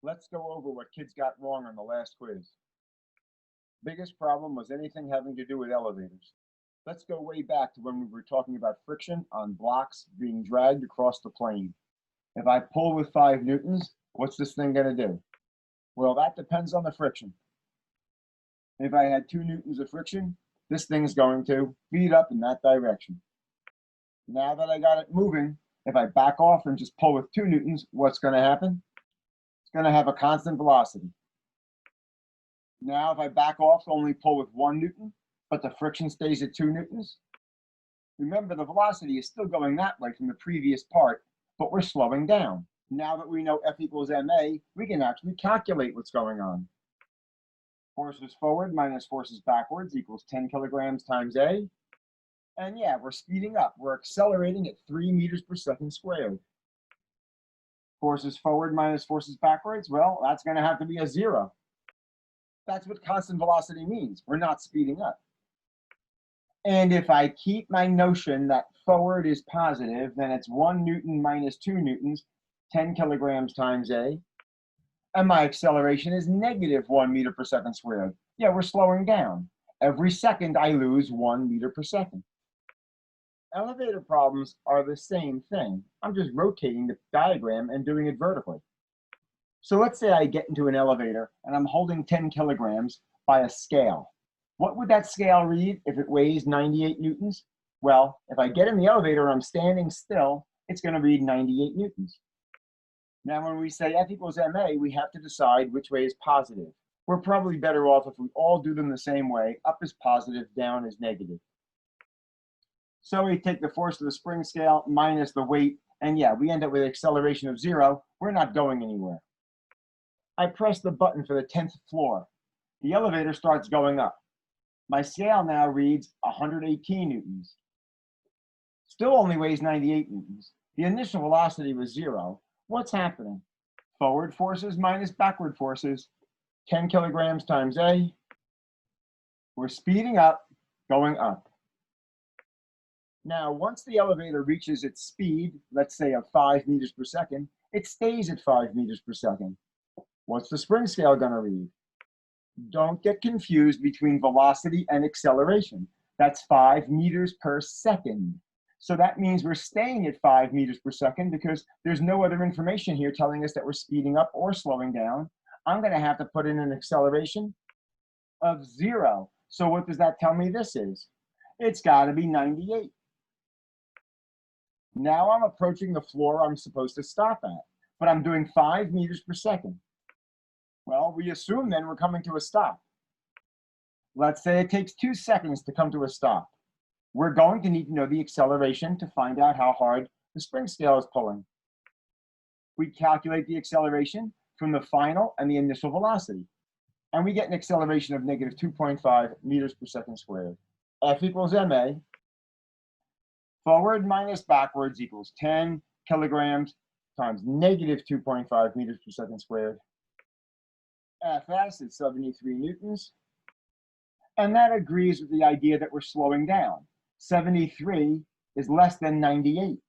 Let's go over what kids got wrong on the last quiz. Biggest problem was anything having to do with elevators. Let's go way back to when we were talking about friction on blocks being dragged across the plane. If I pull with 5 newtons, what's this thing going to do? Well, that depends on the friction. If I had 2 newtons of friction, this thing's going to speed up in that direction. Now that I got it moving, if I back off and just pull with 2 newtons, what's going to happen? It's going to have a constant velocity. Now, if I back off, only pull with 1 newton, but the friction stays at 2 newtons, remember the velocity is still going that way from the previous part, but we're slowing down. Now that we know F equals ma, we can actually calculate what's going on. Forces forward minus forces backwards equals 10 kilograms times A. And yeah, we're speeding up. We're accelerating at 3 meters per second squared. Forces forward minus forces backwards, well, that's going to have to be a 0. That's what constant velocity means. We're not speeding up. And if I keep my notion that forward is positive, then it's 1 newton minus 2 newtons, 10 kilograms times A. And my acceleration is negative 1 meter per second squared. Yeah, we're slowing down. Every second I lose 1 meter per second. Elevator problems are the same thing. I'm just rotating the diagram and doing it vertically. So let's say I get into an elevator and I'm holding 10 kilograms by a scale. What would that scale read if it weighs 98 newtons? Well, if I get in the elevator and I'm standing still, it's going to read 98 newtons. Now, when we say F equals ma, we have to decide which way is positive. We're probably better off if we all do them the same way. Up is positive, down is negative. So we take the force of the spring scale minus the weight, and yeah, we end up with an acceleration of 0. We're not going anywhere. I press the button for the 10th floor. The elevator starts going up. My scale now reads 118 newtons. Still only weighs 98 newtons. The initial velocity was 0. What's happening? Forward forces minus backward forces. 10 kilograms times A. We're speeding up, going up. Now, once the elevator reaches its speed, let's say of 5 meters per second, it stays at 5 meters per second. What's the spring scale going to read? Don't get confused between velocity and acceleration. That's 5 meters per second. So that means we're staying at 5 meters per second because there's no other information here telling us that we're speeding up or slowing down. I'm going to have to put in an acceleration of 0. So what does that tell me this is? It's got to be 98. Now I'm approaching the floor I'm supposed to stop at, but I'm doing 5 meters per second. Well, we assume then we're coming to a stop. Let's say it takes 2 seconds to come to a stop. We're going to need to know the acceleration to find out how hard the spring scale is pulling. We calculate the acceleration from the final and the initial velocity, and we get an acceleration of negative 2.5 meters per second squared. F equals ma. Forward minus backwards equals 10 kilograms times negative 2.5 meters per second squared. Fs is 73 newtons. And that agrees with the idea that we're slowing down. 73 is less than 98.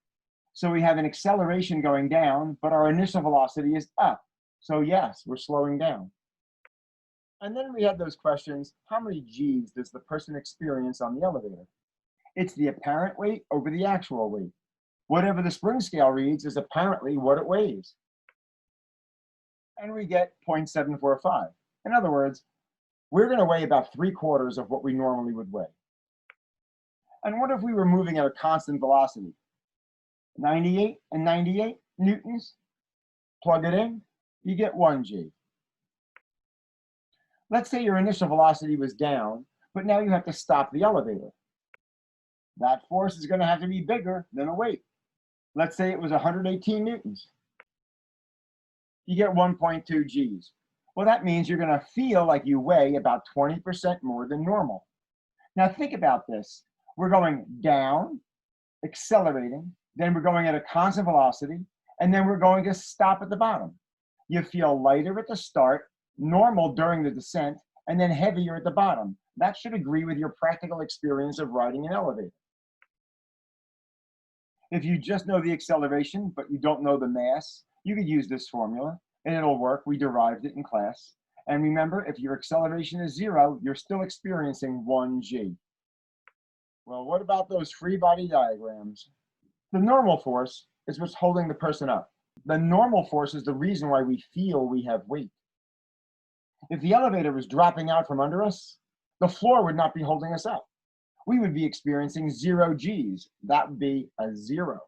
So we have an acceleration going down, but our initial velocity is up. So yes, we're slowing down. And then we had those questions, how many G's does the person experience on the elevator? It's the apparent weight over the actual weight. Whatever the spring scale reads is apparently what it weighs. And we get 0.745. In other words, we're going to weigh about 3/4 of what we normally would weigh. And what if we were moving at a constant velocity? 98 and 98 newtons. Plug it in, you get 1 G. Let's say your initial velocity was down, but now you have to stop the elevator. That force is going to have to be bigger than the weight. Let's say it was 118 newtons. You get 1.2 Gs. Well, that means you're going to feel like you weigh about 20% more than normal. Now think about this. We're going down, accelerating, then we're going at a constant velocity, and then we're going to stop at the bottom. You feel lighter at the start, normal during the descent, and then heavier at the bottom. That should agree with your practical experience of riding an elevator. If you just know the acceleration, but you don't know the mass, you could use this formula. And it'll work. We derived it in class. And remember, if your acceleration is 0, you're still experiencing 1g. Well, what about those free body diagrams? The normal force is what's holding the person up. The normal force is the reason why we feel we have weight. If the elevator was dropping out from under us, the floor would not be holding us up. We would be experiencing 0 G's. That would be a 0.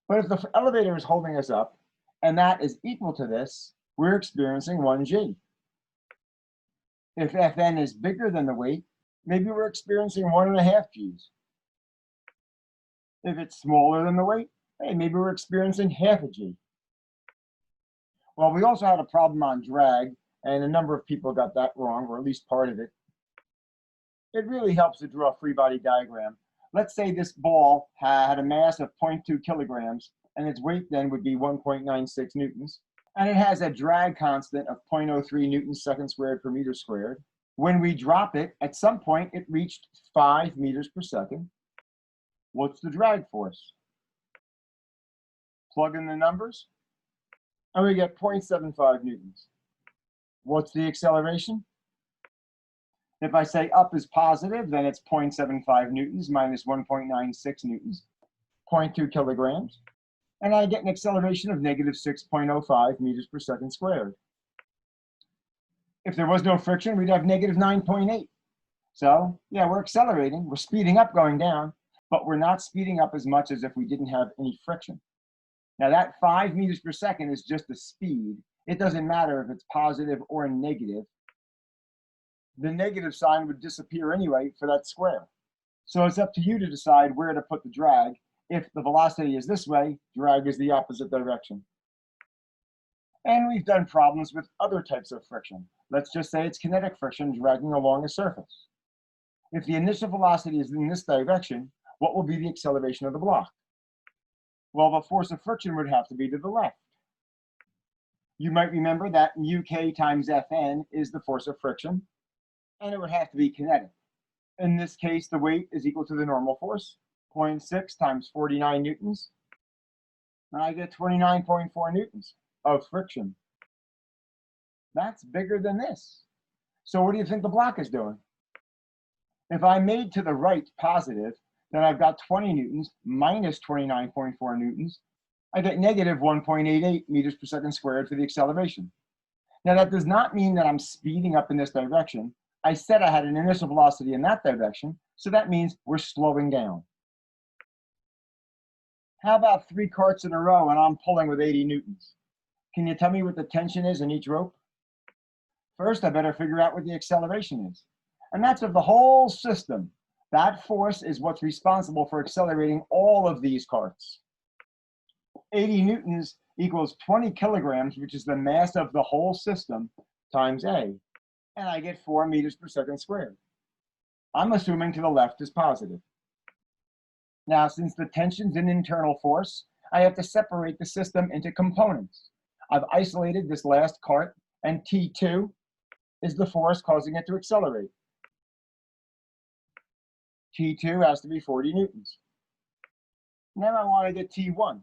But if the elevator is holding us up, and that is equal to this, we're experiencing 1G. If Fn is bigger than the weight, maybe we're experiencing 1.5 G's. If it's smaller than the weight, hey, maybe we're experiencing half a G. Well, we also had a problem on drag, and a number of people got that wrong, or at least part of it. It really helps to draw a free body diagram. Let's say this ball had a mass of 0.2 kilograms, and its weight then would be 1.96 newtons. And it has a drag constant of 0.03 newtons second squared per meter squared. When we drop it, at some point, it reached 5 meters per second. What's the drag force? Plug in the numbers, and we get 0.75 newtons. What's the acceleration? If I say up is positive, then it's 0.75 newtons minus 1.96 newtons, 0.2 kilograms. And I get an acceleration of negative 6.05 meters per second squared. If there was no friction, we'd have negative 9.8. So, yeah, we're accelerating. We're speeding up going down, but we're not speeding up as much as if we didn't have any friction. Now, that 5 meters per second is just the speed. It doesn't matter if it's positive or negative. The negative sign would disappear anyway for that square. So it's up to you to decide where to put the drag. If the velocity is this way, drag is the opposite direction. And we've done problems with other types of friction. Let's just say it's kinetic friction dragging along a surface. If the initial velocity is in this direction, what will be the acceleration of the block? Well, the force of friction would have to be to the left. You might remember that UK times Fn is the force of friction, and it would have to be kinetic. In this case, the weight is equal to the normal force, 0.6 times 49 newtons, and I get 29.4 newtons of friction. That's bigger than this. So what do you think the block is doing? If I made to the right positive, then I've got 20 newtons minus 29.4 newtons. I get negative 1.88 meters per second squared for the acceleration. Now, that does not mean that I'm speeding up in this direction. I said I had an initial velocity in that direction, so that means we're slowing down. How about 3 carts in a row and I'm pulling with 80 newtons? Can you tell me what the tension is in each rope? First, I better figure out what the acceleration is. And that's of the whole system. That force is what's responsible for accelerating all of these carts. 80 newtons equals 20 kilograms, which is the mass of the whole system, times A. And I get 4 meters per second squared. I'm assuming to the left is positive. Now, since the tension's an internal force, I have to separate the system into components. I've isolated this last cart, and T2 is the force causing it to accelerate. T2 has to be 40 newtons. Now I want to get T1.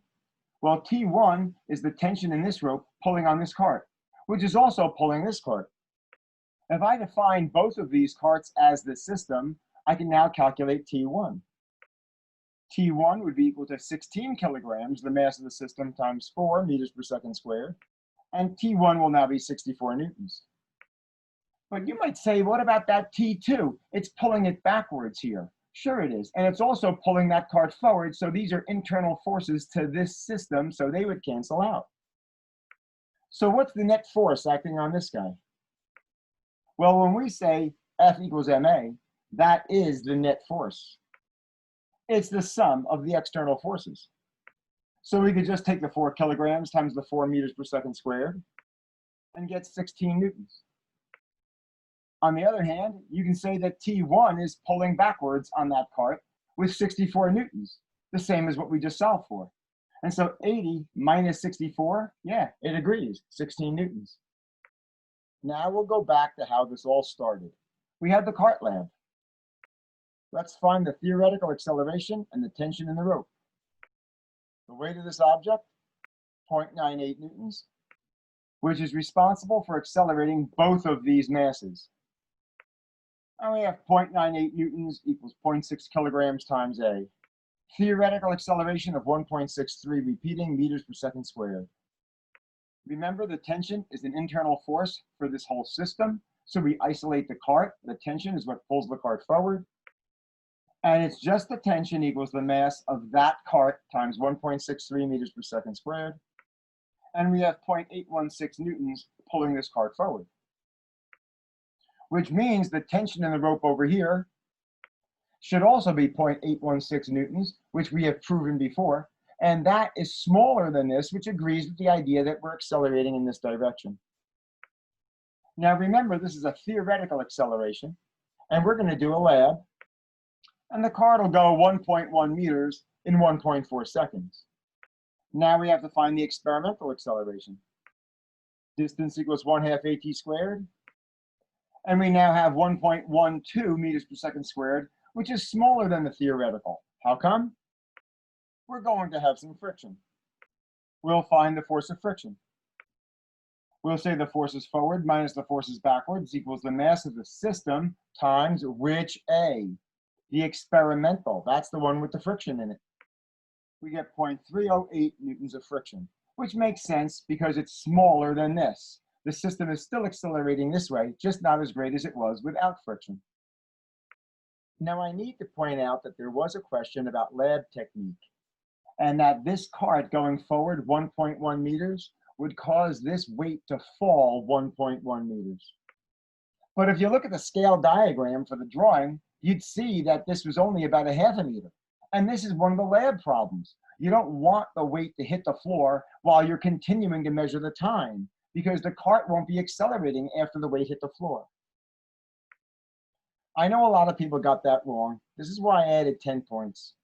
Well, T1 is the tension in this rope pulling on this cart, which is also pulling this cart. If I define both of these carts as the system, I can now calculate T1. T1 would be equal to 16 kilograms, the mass of the system, times 4 meters per second squared. And T1 will now be 64 newtons. But you might say, what about that T2? It's pulling it backwards here. Sure it is. And it's also pulling that cart forward. So these are internal forces to this system, so they would cancel out. So what's the net force acting on this guy? Well, when we say F equals ma, that is the net force. It's the sum of the external forces. So we could just take the 4 kilograms times the 4 meters per second squared and get 16 newtons. On the other hand, you can say that T1 is pulling backwards on that cart with 64 newtons, the same as what we just solved for. And so 80 minus 64, yeah, it agrees, 16 newtons. Now we'll go back to how this all started. We had the cart lab. Let's find the theoretical acceleration and the tension in the rope. The weight of this object, 0.98 newtons. which is responsible for accelerating both of these masses. And we have 0.98 newtons equals 0.6 kilograms times A. Theoretical acceleration of 1.63 repeating meters per second squared. Remember, the tension is an internal force for this whole system, so we isolate the cart. The tension is what pulls the cart forward. And it's just the tension equals the mass of that cart times 1.63 meters per second squared. And we have 0.816 newtons pulling this cart forward, which means the tension in the rope over here should also be 0.816 newtons, which we have proven before. And that is smaller than this, which agrees with the idea that we're accelerating in this direction. Now remember, this is a theoretical acceleration, and we're going to do a lab. And the cart will go 1.1 meters in 1.4 seconds. Now we have to find the experimental acceleration. Distance equals 1/2 AT squared. And we now have 1.12 meters per second squared, which is smaller than the theoretical. How come? We're going to have some friction. We'll find the force of friction. We'll say the forces forward minus the forces backwards equals the mass of the system times which A? The experimental. That's the one with the friction in it. We get 0.308 newtons of friction, which makes sense because it's smaller than this. The system is still accelerating this way, just not as great as it was without friction. Now I need to point out that there was a question about lab technique, and that this cart going forward 1.1 meters would cause this weight to fall 1.1 meters. But if you look at the scale diagram for the drawing, you'd see that this was only about 1/2 meter. And this is one of the lab problems. You don't want the weight to hit the floor while you're continuing to measure the time, because the cart won't be accelerating after the weight hit the floor. I know a lot of people got that wrong. This is why I added 10 points.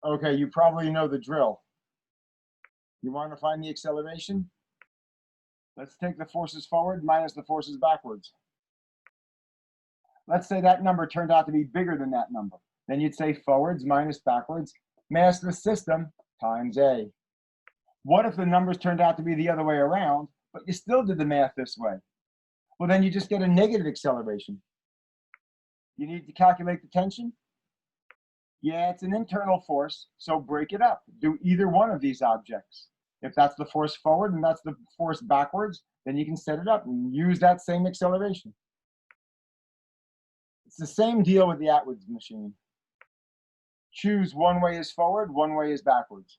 Okay, you probably know the drill. You want to find the acceleration? Let's take the forces forward minus the forces backwards. Let's say that number turned out to be bigger than that number. Then you'd say forwards minus backwards, mass of the system times A. What if the numbers turned out to be the other way around, but you still did the math this way? Well, then you just get a negative acceleration. You need to calculate the tension? Yeah, it's an internal force, so break it up. Do either one of these objects. If that's the force forward and that's the force backwards, then you can set it up and use that same acceleration. It's the same deal with the Atwood's machine. Choose one way is forward, one way is backwards.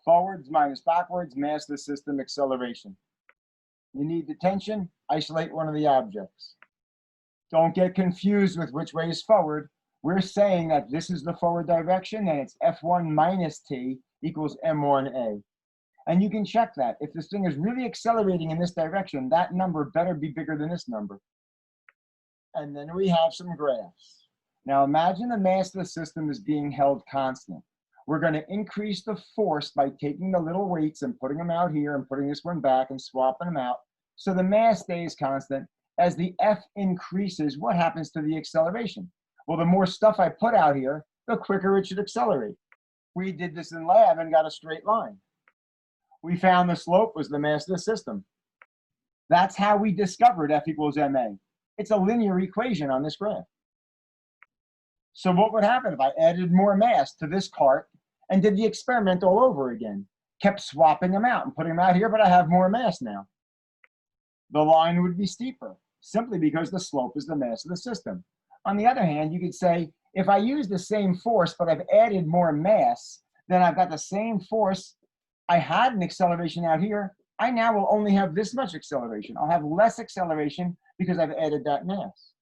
Forwards minus backwards, mass of the system, acceleration. You need the tension, isolate one of the objects. Don't get confused with which way is forward. We're saying that this is the forward direction, and it's F1 minus T equals M1A. And you can check that. If this thing is really accelerating in this direction, that number better be bigger than this number. And then we have some graphs. Now imagine the mass of the system is being held constant. We're going to increase the force by taking the little weights and putting them out here and putting this one back and swapping them out. So the mass stays constant. As the F increases, what happens to the acceleration? Well, the more stuff I put out here, the quicker it should accelerate. We did this in lab and got a straight line. We found the slope was the mass of the system. That's how we discovered F equals ma. It's a linear equation on this graph. So what would happen if I added more mass to this cart and did the experiment all over again? Kept swapping them out and putting them out here, but I have more mass now. The line would be steeper, simply because the slope is the mass of the system. On the other hand, you could say, if I use the same force, but I've added more mass, then I've got the same force. I had an acceleration out here. I now will only have this much acceleration. I'll have less acceleration because I've added that mass.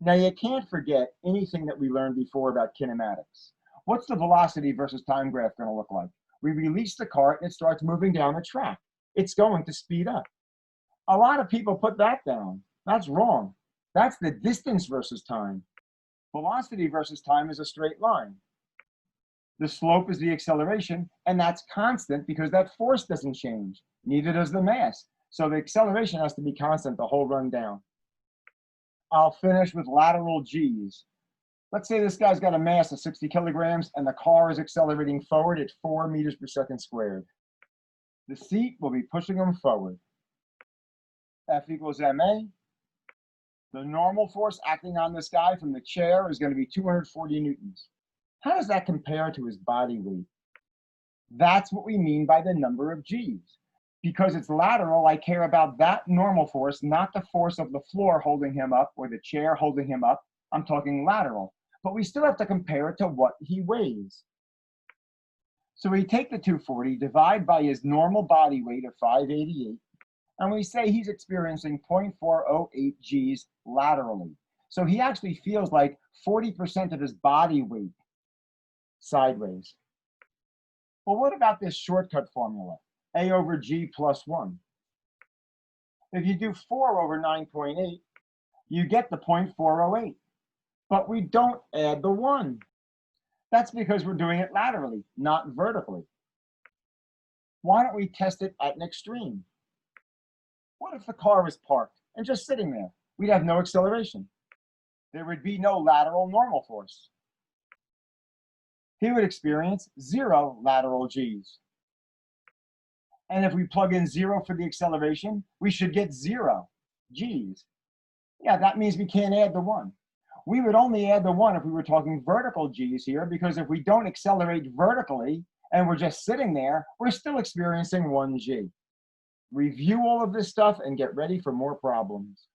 Now, you can't forget anything that we learned before about kinematics. What's the velocity versus time graph going to look like? We release the cart and it starts moving down a track. It's going to speed up. A lot of people put that down. That's wrong. That's the distance versus time. Velocity versus time is a straight line. The slope is the acceleration, and that's constant because that force doesn't change. Neither does the mass. So the acceleration has to be constant the whole run down. I'll finish with lateral G's. Let's say this guy's got a mass of 60 kilograms and the car is accelerating forward at 4 meters per second squared. The seat will be pushing him forward. F equals ma. The normal force acting on this guy from the chair is going to be 240 newtons. How does that compare to his body weight? That's what we mean by the number of G's. Because it's lateral, I care about that normal force, not the force of the floor holding him up or the chair holding him up. I'm talking lateral. But we still have to compare it to what he weighs. So we take the 240, divide by his normal body weight of 588, and we say he's experiencing 0.408 G's laterally. So he actually feels like 40% of his body weight sideways. Well, what about this shortcut formula, A over G plus 1? If you do 4 over 9.8, you get the 0.408, but we don't add the 1. That's because we're doing it laterally, not vertically. Why don't we test it at an extreme? What if the car was parked and just sitting there? We'd have no acceleration. There would be no lateral normal force. He would experience 0 lateral G's. And if we plug in 0 for the acceleration, we should get 0 G's. Yeah, that means we can't add the 1. We would only add the 1 if we were talking vertical G's here, because if we don't accelerate vertically and we're just sitting there, we're still experiencing 1 G. Review all of this stuff and get ready for more problems.